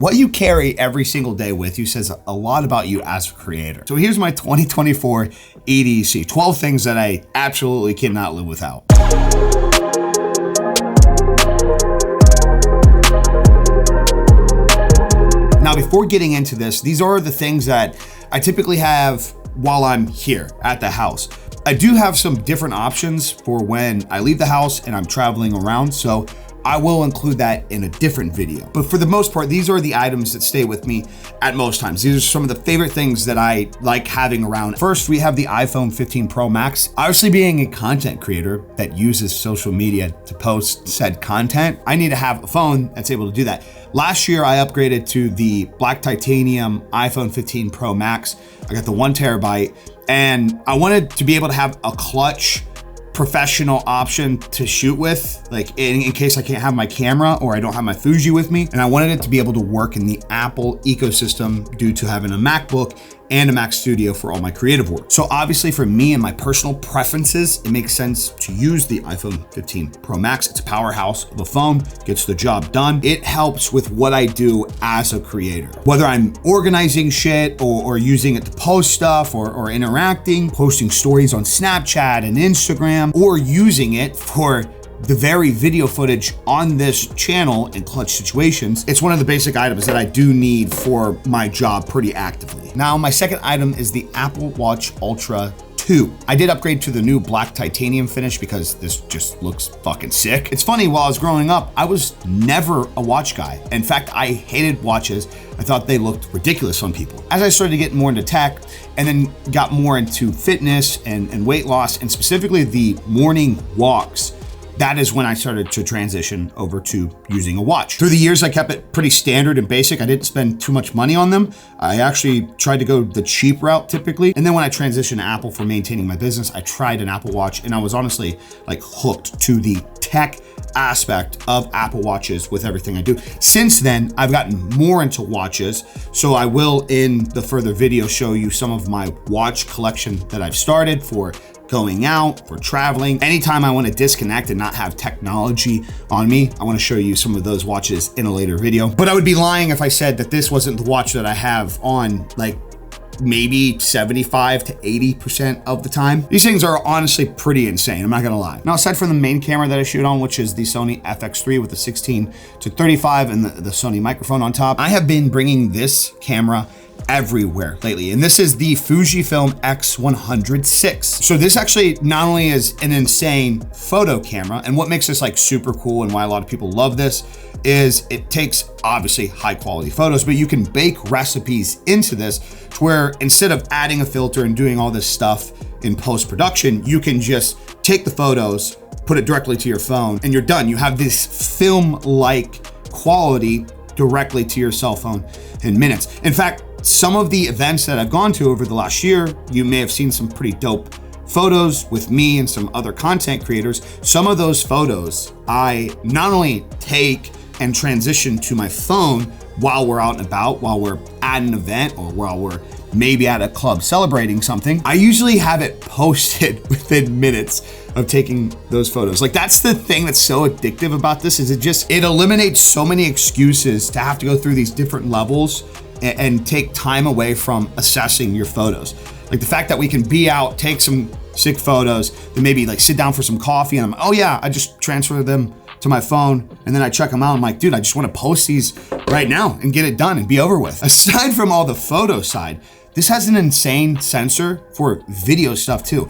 What you carry every single day with you says a lot about you as a creator. So here's my 2024 EDC, 12 things that I absolutely cannot live without. Now, before getting into this, these are the things that I typically have while I'm here at the house. I do have some different options for when I leave the house and I'm traveling around, so I will include that in a different video. But for the most part, these are the items that stay with me at most times. These are some of the favorite things that I like having around. First, we have the iPhone 15 Pro Max. Obviously, being a content creator that uses social media to post said content, I need to have a phone that's able to do that. Last year, I upgraded to the black titanium iPhone 15 Pro Max. I got the 1 terabyte, and I wanted to be able to have a clutch professional option to shoot with, like in case I can't have my camera or I don't have my Fuji with me. And I wanted it to be able to work in the Apple ecosystem due to having a MacBook and a Mac Studio for all my creative work. So obviously for me and my personal preferences, it makes sense to use the iPhone 15 Pro Max. It's a powerhouse of a phone, gets the job done. It helps with what I do as a creator. Whether I'm organizing shit or using it to post stuff or interacting, posting stories on Snapchat and Instagram, or using it for the very video footage on this channel in clutch situations, it's one of the basic items that I do need for my job pretty actively. Now, my second item is the Apple Watch Ultra 2. I did upgrade to the new black titanium finish because this just looks fucking sick. It's funny, while I was growing up, I was never a watch guy. In fact, I hated watches. I thought they looked ridiculous on people. As I started to get more into tech and then got more into fitness and weight loss, and specifically the morning walks, that is when I started to transition over to using a watch. Through the years, I kept it pretty standard and basic. I didn't spend too much money on them. I actually tried to go the cheap route typically. And then when I transitioned to Apple for maintaining my business, I tried an Apple Watch, and I was honestly like hooked to the tech aspect of Apple Watches with everything I do. Since then, I've gotten more into watches. So I will, in the further video, show you some of my watch collection that I've started for going out, for traveling. Anytime I want to disconnect and not have technology on me, I want to show you some of those watches in a later video. But I would be lying if I said that this wasn't the watch that I have on like maybe 75 to 80% of the time. These things are honestly pretty insane, I'm not gonna lie. Now, aside from the main camera that I shoot on, which is the Sony FX3 with the 16 to 35 and the Sony microphone on top, I have been bringing this camera everywhere lately. And this is the Fujifilm X100VI. So this actually not only is an insane photo camera, and what makes this like super cool and why a lot of people love this is it takes obviously high quality photos, but you can bake recipes into this to where instead of adding a filter and doing all this stuff in post-production, you can just take the photos, put it directly to your phone, and you're done. You have this film-like quality directly to your cell phone in minutes. In fact, some of the events that I've gone to over the last year, you may have seen some pretty dope photos with me and some other content creators. Some of those photos I not only take and transition to my phone while we're out and about, while we're at an event or while we're maybe at a club celebrating something, I usually have it posted within minutes of taking those photos. Like, that's the thing that's so addictive about this, is it eliminates so many excuses to have to go through these different levels and take time away from assessing your photos. Like the fact that we can be out, take some sick photos, then maybe like sit down for some coffee and oh yeah, I just transfer them to my phone and then I check them out. I'm like, dude, I just want to post these right now and get it done and be over with. Aside from all the photo side, this has an insane sensor for video stuff too.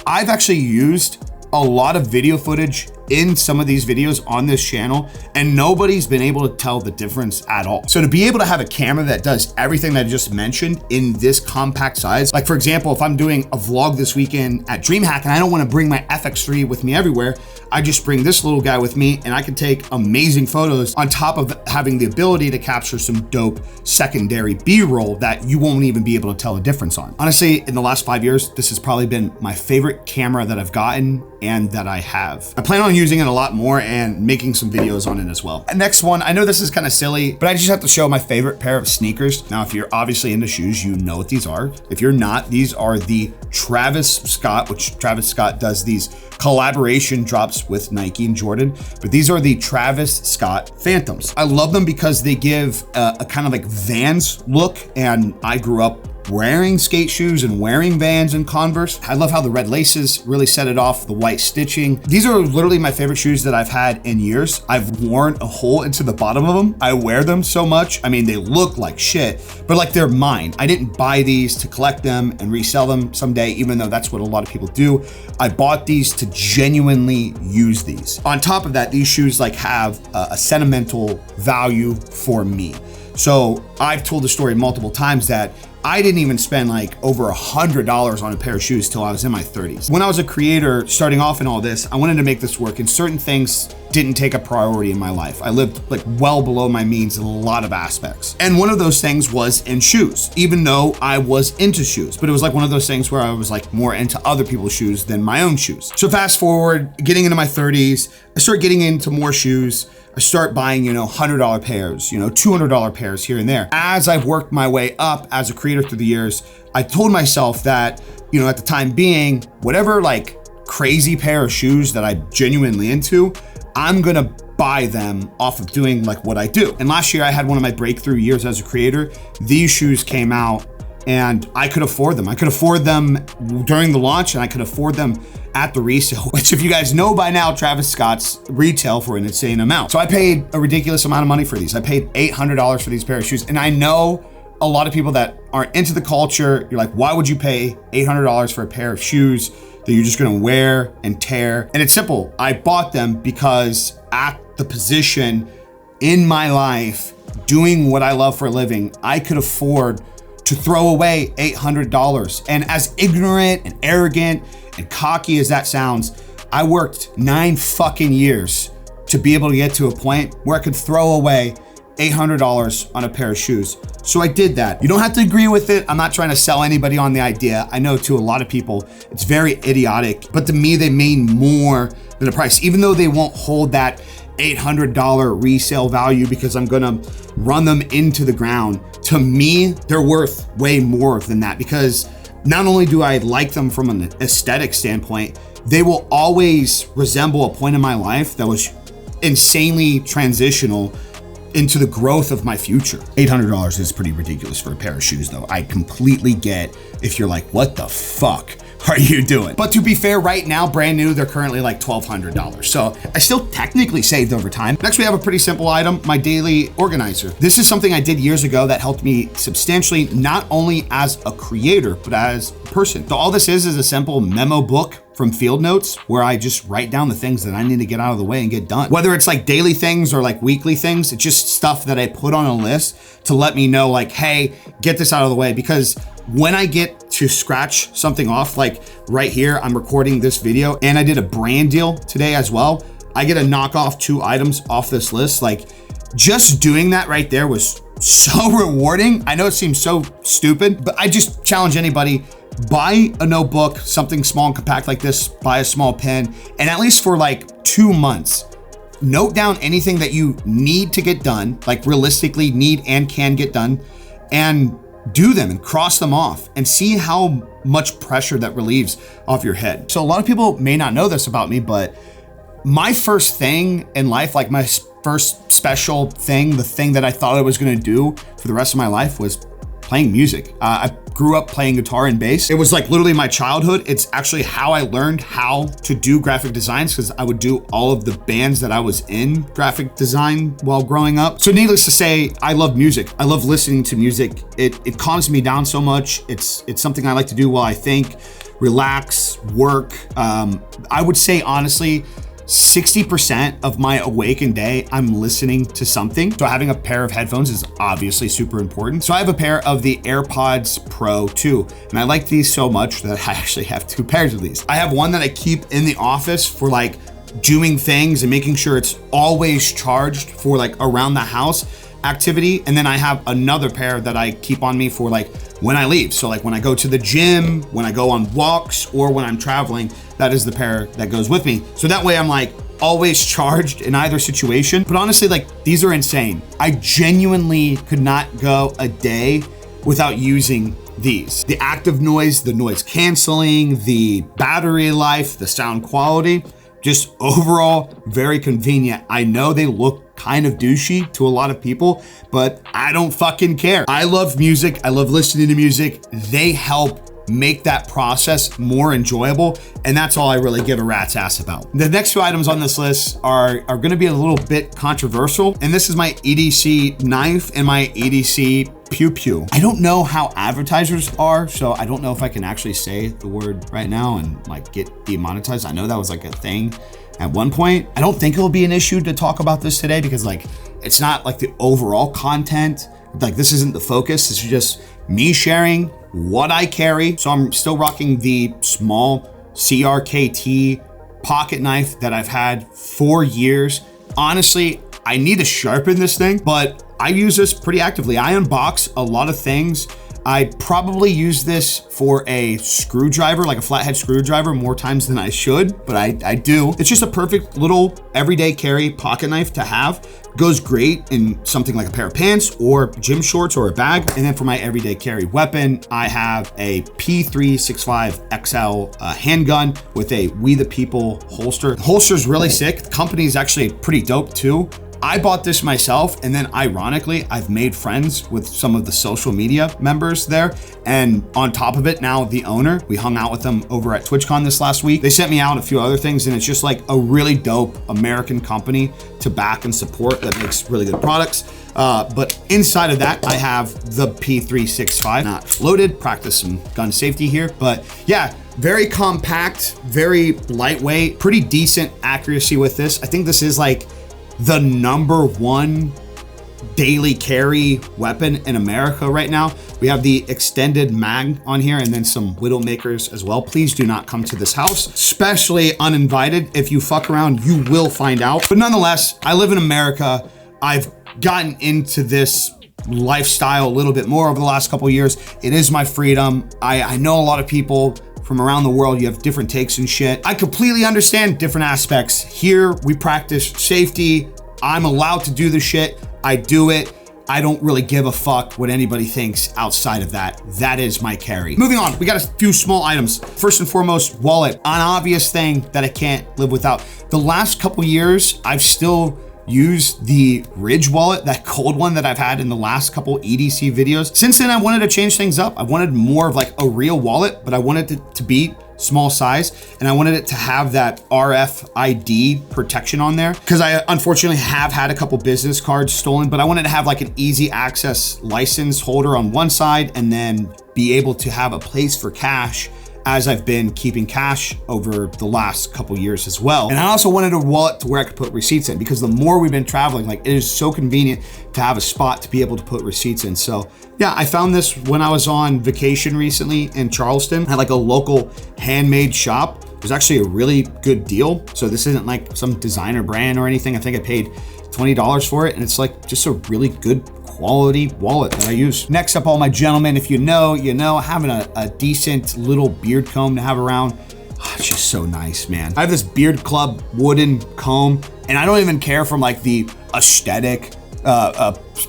I've actually used a lot of video footage in some of these videos on this channel, and nobody's been able to tell the difference at all. So to be able to have a camera that does everything that I just mentioned in this compact size, like for example, if I'm doing a vlog this weekend at DreamHack and I don't want to bring my FX3 with me everywhere, I just bring this little guy with me and I can take amazing photos on top of having the ability to capture some dope secondary B-roll that you won't even be able to tell the difference on. Honestly, in the last 5 years, this has probably been my favorite camera that I've gotten and that I have. I plan on using it a lot more and making some videos on it as well. Next one, I know this is kind of silly, but I just have to show my favorite pair of sneakers. Now, if you're obviously into shoes, you know what these are. If you're not, these are the Travis Scott, which Travis Scott does these collaboration drops shoes with Nike and Jordan, but these are the Travis Scott Phantoms. I love them because they give a kind of like Vans look, and I grew up wearing skate shoes and wearing Vans and Converse. I love how the red laces really set it off, the white stitching. These are literally my favorite shoes that I've had in years. I've worn a hole into the bottom of them. I wear them so much. I mean, they look like shit, but like they're mine. I didn't buy these to collect them and resell them someday, even though that's what a lot of people do. I bought these to genuinely use these. On top of that, these shoes like have a sentimental value for me. So I've told the story multiple times that I didn't even spend like over $100 on a pair of shoes till I was in my 30s. When I was a creator starting off in all this, I wanted to make this work, and certain things didn't take a priority in my life. I lived like well below my means in a lot of aspects. And one of those things was in shoes, even though I was into shoes, but it was like one of those things where I was like more into other people's shoes than my own shoes. So fast forward, getting into my 30s, I start getting into more shoes. I start buying, $100 pairs, $200 pairs here and there. As I've worked my way up as a creator through the years, I told myself that, at the time being, whatever like crazy pair of shoes that I'm genuinely into, I'm gonna buy them off of doing like what I do. And last year I had one of my breakthrough years as a creator. These shoes came out and I could afford them. I could afford them during the launch, and I could afford them at the resale, which if you guys know by now, Travis Scott's retail for an insane amount. So I paid a ridiculous amount of money for these. I paid $800 for these pair of shoes. And I know a lot of people that aren't into the culture, you're like, why would you pay $800 for a pair of shoes that you're just gonna wear and tear? And it's simple. I bought them because at the position in my life, doing what I love for a living, I could afford to throw away $800. And as ignorant and arrogant and cocky as that sounds, I worked 9 fucking years to be able to get to a point where I could throw away $800 on a pair of shoes. So I did that. You don't have to agree with it. I'm not trying to sell anybody on the idea. I know to a lot of people, it's very idiotic, but to me, they mean more than the price, even though they won't hold that $800 resale value because I'm gonna run them into the ground. To me, they're worth way more than that, because not only do I like them from an aesthetic standpoint, they will always resemble a point in my life that was insanely transitional into the growth of my future. $800 is pretty ridiculous for a pair of shoes though. I completely get if you're like, what the fuck are you doing? But to be fair, right now, brand new, they're currently like $1,200. So I still technically saved over time. Next, we have a pretty simple item, my daily organizer. This is something I did years ago that helped me substantially, not only as a creator, but as a person. So all this is a simple memo book from Field Notes where I just write down the things that I need to get out of the way and get done. Whether it's like daily things or like weekly things, it's just stuff that I put on a list to let me know like, hey, get this out of the way. Because when I get to scratch something off, like right here, I'm recording this video and I did a brand deal today as well. I get to knock off 2 items off this list. Like just doing that right there was so rewarding. I know it seems so stupid, but I just challenge anybody, buy a notebook, something small and compact like this, buy a small pen, and at least for like 2 months, note down anything that you need to get done, like realistically need and can get done, and do them and cross them off and see how much pressure that relieves off your head. So a lot of people may not know this about me, but my first thing in life, like my first special thing, the thing that I thought I was gonna do for the rest of my life was playing music. I grew up playing guitar and bass. It was like literally my childhood. It's actually how I learned how to do graphic designs, because I would do all of the bands that I was in graphic design while growing up. So needless to say, I love music. I love listening to music. It calms me down so much. It's something I like to do while I think, relax, work. I would say honestly, 60% of my awakened day, I'm listening to something. So having a pair of headphones is obviously super important. So I have a pair of the AirPods Pro 2, and I like these so much that I actually have 2 pairs of these. I have one that I keep in the office for like doing things and making sure it's always charged for like around the house activity. And then I have another pair that I keep on me for like when I leave. So like when I go to the gym, when I go on walks, or when I'm traveling, that is the pair that goes with me. So that way I'm like always charged in either situation. But honestly, like these are insane. I genuinely could not go a day without using these. The active noise, the noise canceling, the battery life, the sound quality, just overall very convenient. I know they look kind of douchey to a lot of people, but I don't fucking care. I love music. I love listening to music. They help make that process more enjoyable, and that's all I really give a rat's ass about. The next two items on this list are gonna be a little bit controversial, and this is my EDC knife and my EDC pew pew. I don't know how advertisers are, so I don't know if I can actually say the word right now and like get demonetized. I know that was like a thing at one point. I don't think it'll be an issue to talk about this today because like it's not like the overall content. Like this isn't the focus. This is just me sharing what I carry. So I'm still rocking the small CRKT pocket knife that I've had for years. Honestly, I need to sharpen this thing, but I use this pretty actively. I unbox a lot of things. I probably use this for a screwdriver, like a flathead screwdriver, more times than I should, but I do. It's just a perfect little everyday carry pocket knife to have. Goes great in something like a pair of pants or gym shorts or a bag. And then for my everyday carry weapon, I have a P365 XL handgun with a WeThePeople holster. The holster is really sick. The company is actually pretty dope too. I bought this myself, and then ironically, I've made friends with some of the social media members there. And on top of it, now the owner, we hung out with them over at TwitchCon this last week. They sent me out a few other things, and it's just like a really dope American company to back and support that makes really good products. But inside of that, I have the P365, not loaded, practice some gun safety here. But yeah, very compact, very lightweight, pretty decent accuracy with this. I think this is like the #1 daily carry weapon in America right now. We have the extended mag on here and then some Widowmakers as well. Please do not come to this house, especially uninvited. If you fuck around, you will find out. But nonetheless, I live in America. I've gotten into this lifestyle a little bit more over the last couple of years. It is my freedom. I know a lot of people from around the world, you have different takes and shit. I completely understand different aspects. Here, we practice safety. I'm allowed to do the shit. I do it. I don't really give a fuck what anybody thinks outside of that. That is my carry. Moving on, we got a few small items. First and foremost, wallet. An obvious thing that I can't live without. The last couple years, I've still use the Ridge wallet, that cold one that I've had in the last couple EDC videos. Since then, I wanted to change things up. I wanted more of like a real wallet, but I wanted it to be small size, and I wanted it to have that RFID protection on there because I unfortunately have had a couple business cards stolen, but I wanted to have like an easy access license holder on one side and then be able to have a place for cash as I've been keeping cash over the last couple years as well. And I also wanted a wallet to where I could put receipts in because the more we've been traveling, like it is so convenient to have a spot to be able to put receipts in. So yeah, I found this when I was on vacation recently in Charleston. I had like a local handmade shop. It was actually a really good deal. So this isn't like some designer brand or anything. I think I paid $20 for it. And it's like just a really good quality wallet that I use. Next up, all my gentlemen, if you know, having a decent little beard comb to have around, it's just so nice, man. I have this Beard Club wooden comb, and I don't even care from like the aesthetic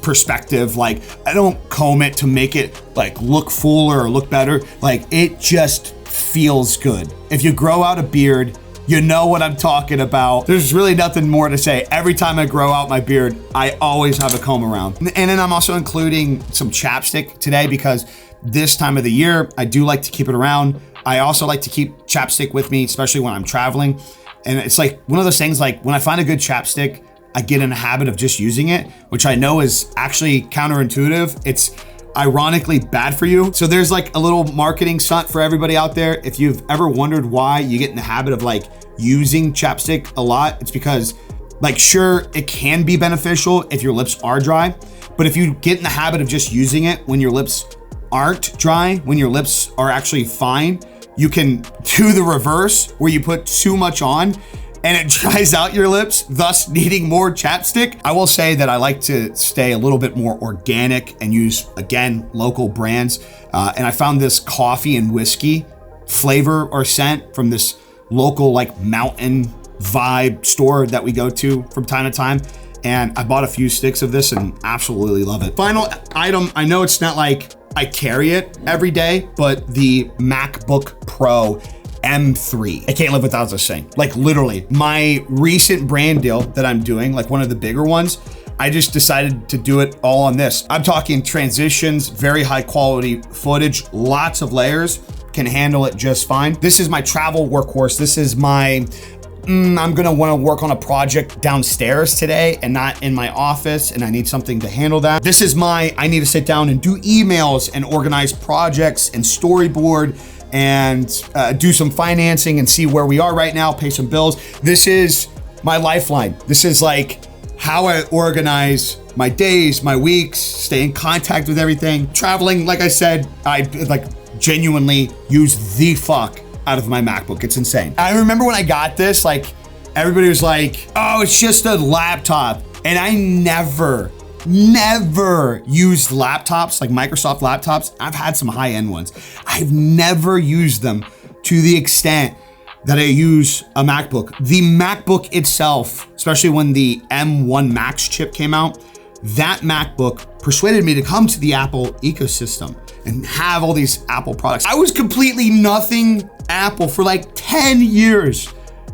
perspective. Like I don't comb it to make it like look fuller or look better. Like it just feels good. If you grow out a beard, you know what I'm talking about. There's really nothing more to say. Every time I grow out my beard, I always have a comb around. And then I'm also including some chapstick today because this time of the year, I do like to keep it around. I also like to keep chapstick with me, especially when I'm traveling. And it's like one of those things, like when I find a good chapstick, I get in a habit of just using it, which I know is actually counterintuitive. It's ironically bad for you. So there's like a little marketing stunt for everybody out there. If you've ever wondered why you get in the habit of like using chapstick a lot, it's because like, sure, it can be beneficial if your lips are dry, but if you get in the habit of just using it when your lips aren't dry, when your lips are actually fine, you can do the reverse where you put too much on and it dries out your lips, thus needing more chapstick. I will say that I like to stay a little bit more organic and use, again, local brands. And I found this coffee and whiskey flavor or scent from this local like mountain vibe store that we go to from time to time. And I bought a few sticks of this and absolutely love it. Final item, I know it's not like I carry it every day, but the MacBook Pro M3. I can't live without this thing. Like literally, my recent brand deal that I'm doing, like one of the bigger ones, I just decided to do it all on this. I'm talking transitions, very high quality footage, lots of layers, can handle it just fine. This is my travel workhorse. This is my, I'm gonna wanna work on a project downstairs today and not in my office, and I need something to handle that. This is my, I need to sit down and do emails and organize projects and storyboard and do some financing and see where we are right now, pay some bills. This is my lifeline. This is like how I organize my days, my weeks, stay in contact with everything. Traveling, like I said, I like genuinely use the fuck out of my MacBook. It's insane. I remember when I got this, like everybody was like, oh, it's just a laptop. And I never used laptops, like Microsoft laptops. I've had some high-end ones. I've never used them to the extent that I use a MacBook. The MacBook itself, especially when the M1 Max chip came out, that MacBook persuaded me to come to the Apple ecosystem and have all these Apple products. I was completely nothing Apple for like 10 years.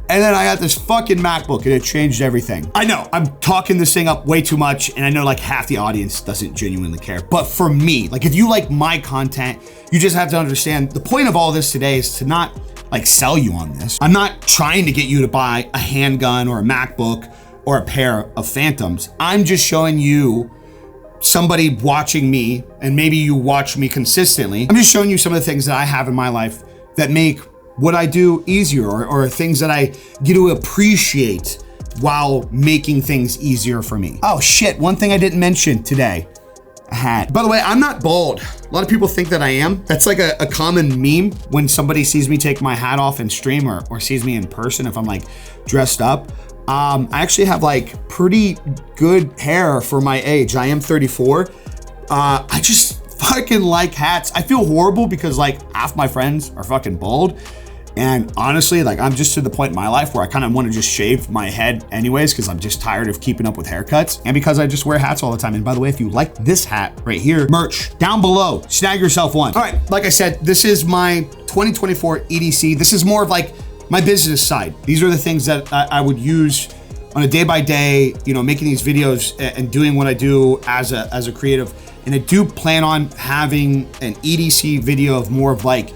And then I got this fucking MacBook and it changed everything. I know, I'm talking this thing up way too much, and I know like half the audience doesn't genuinely care. But for me, like if you like my content, you just have to understand the point of all this today is to not like sell you on this. I'm not trying to get you to buy a handgun or a MacBook or a pair of Phantoms. I'm just showing you somebody watching me, and maybe you watch me consistently. I'm just showing you some of the things that I have in my life that make what I do easier, or things that I get to appreciate while making things easier for me. Oh shit, one thing I didn't mention today, a hat. By the way, I'm not bald. A lot of people think that I am. That's like a common meme when somebody sees me take my hat off in stream or sees me in person if I'm like dressed up. I actually have like pretty good hair for my age. I am 34. I just fucking like hats. I feel horrible because like half my friends are fucking bald. And honestly, like I'm just to the point in my life where I kind of want to just shave my head anyways, because I'm just tired of keeping up with haircuts, and because I just wear hats all the time. And by the way, if you like this hat right here, merch down below, snag yourself one. All right, like I said, this is my 2024 EDC. This is more of like my business side. These are the things that I would use on a day by day, you know, making these videos and doing what I do as a creative. And I do plan on having an EDC video of more of like,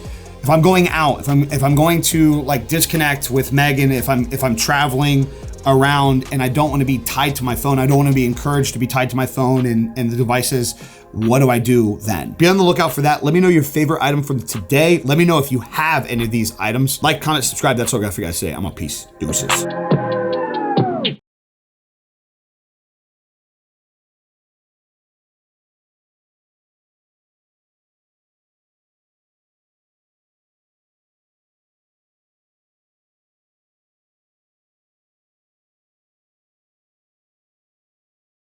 if I'm going out, if I'm going to like disconnect with Megan, if I'm traveling around and I don't want to be tied to my phone, I don't want to be encouraged to be tied to my phone and the devices, what do I do then? Be on the lookout for that. Let me know your favorite item from today. Let me know if you have any of these items. Like, comment, subscribe. That's all I got for you guys today. I'm out. Peace. Deuces.